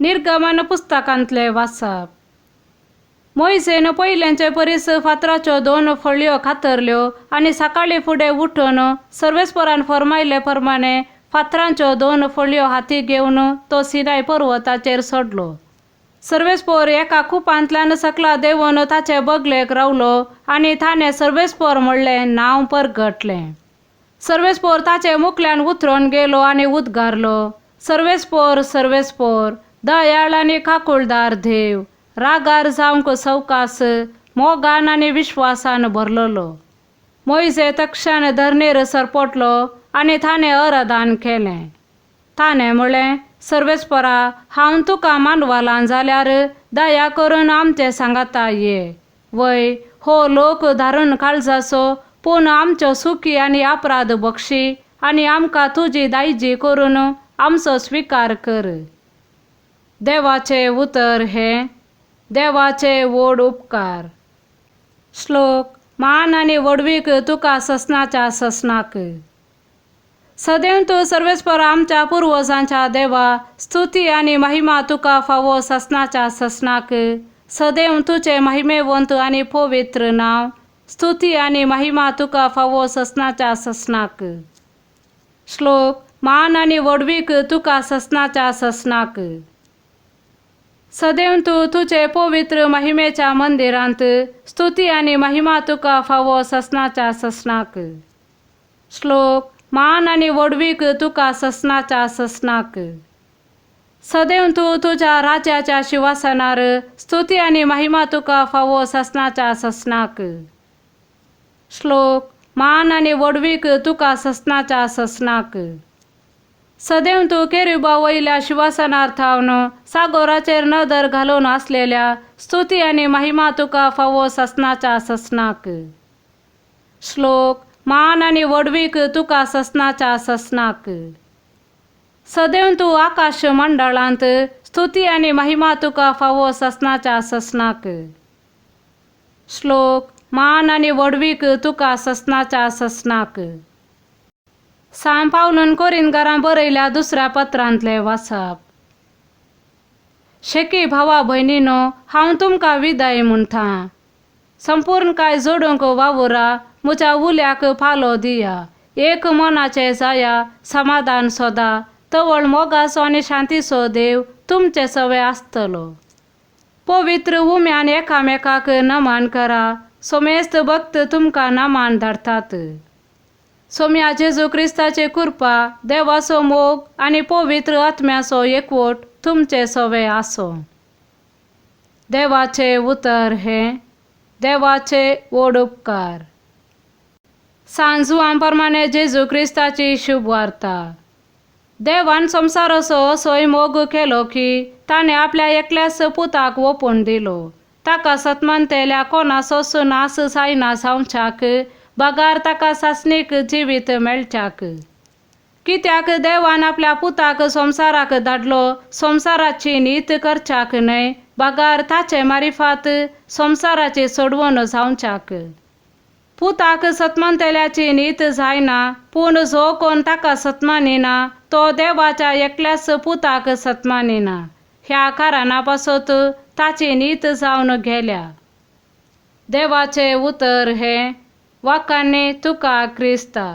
निर्गमन पुस्तकांतले वाचप. मोइसेन पहिल्यांचे परीस फातराच्यो 2 फळयो खातरल्यो आनी सकाळी फुडें उठून सर्वेस्परान फरमायले प्रमाणे फातरांच्यो 2 फळयो हाती घेवन तो सिनाय पर्वताचेर चडलो. सर्वेस्पर एका खुपांतल्यान सकला देंवन ताचे बगलेक रावलो आनी ताणें सर्वेस्पर म्हणलें नांव परगटलें. सर्वेस्पर ताचे मुखल्यान उतरोन गेलो आनी उद्गारलो, सर्वेस्पर सर्वेस्पर, दयाळ आनी काकुळदार देव, रागार जावंक सवकास, मोगान आनी विश्वासान भरलेलो. मोइसे तक्षण धरणेर सरपटलो आनी ताणें अराधान केलें. ताणें म्हणलें, सर्वेस्परा, हांव तुका मानवालां जाल्यार दया करून आमचे सांगाता ये. वय, हो लोक धारून काळजाचो, पूण आमच्यो चुकी आनी अपराध बक्षी आनी आमकां तुजी दायजी करून आमचो स्विकार कर. देवाचे उतर हे. देवाचे व्हड उपकार. श्लोक. मान आनी वडवीक तुका ससनाच्या ससनाक. सदैव तू सर्वेस्पर आमच्या पुर्वजांच्या देवा, स्तुती आनी महिमा तुका फावो ससनाच्या ससनाक. सदैव तुझे महिमेवंत आनी पवित्र नाव, स्तुती आनी महिमा तुका फावो ससनाच्या ससनाक. श्लोक. मान आनी वडवीक तुका ससनाच्या ससनाक. सदैव तू तुझे पवित्र महिमेच्या मंदिरांत, स्तुती आनी महिमा तुका फावो ससनाच्या ससनाक. श्लोक. मान आनी वडवीक तुका ससनाच्या ससनाक. सदैव तू तुझ्या राज्याच्या शिवासनार, स्तुती आनी महिमा तुका फावो ससनाच्या ससनाक. श्लोक. मान आनी वडवीक तुका ससनाच्या ससनाक. सदैव तू केरुबा वयल्या शिवासनार थावन सागोराचेर नदर घालून असलेल्या, स्तुती आनी महिमा तुका फावो ससनाच्या ससनाक. श्लोक. मान आनी वडवीक तुका ससनाच्या ससनाक. सदैव तू आकाश मंडळांत, स्तुती आनी महिमा तुका फावो ससनाच्या ससनाक. श्लोक. मान आनी वडवीक तुका ससनाच्या ससनाक. सांत पावलान कोरिंथकारां बरयल्या दुसऱ्या पत्रांतले वाचप. शेकी भावा भयणीनो, हांव तुमकां विदाय म्हणटा. संपूर्ण काय जोडूंक वावुरा, म्हज्या उल्याक फालो दिया. एक मनाचे जाया, समाधान सोदा, तवळ मोगाचो आनी शांतीचो देव तुमचे सवे आसतलो. पवित्र उम्यान एकामेकाक नमन करा. सोमेस्त भक्त तुमकां नमन धाडटात. सोम्या जेजू क्रिस्ताची कृपा, देवाचो मोग आनी पवित्र आत्म्याचो एकवट तुमचे सवे आसो. देवाचे उतर हे. देवाचे व्हड उपकार. सांजुवां प्रमाणे जेजू क्रिस्ताची शुभ वार्ता. देवान संवसाराचो असोय मोग केलो की ताणें आपल्या एकल्याच पुताक ओपून दिलो. ताका सतमंतेल्या कोणाचोच नास जायना जावच्याक, बगार ताका सासणीक जिवीत मेळच्याक. कित्याक देवान आपल्या पुताक संवसाराक धाडलो संवसाराची नीत करच्याक न्हय, बगार ताचे मारिफात संवसाराची सोडवण जावच्याक. पुताक सतमंतेल्याची नीत जायना, पूण जो कोण ताका सतमानिना तो देवाच्या एकल्याच पुताक सतमानिना. ह्या कारणा पासत ताची नीत जावन गेल्या. देवाचे उतर हे. वाकान्ने तुका क्रिस्ता.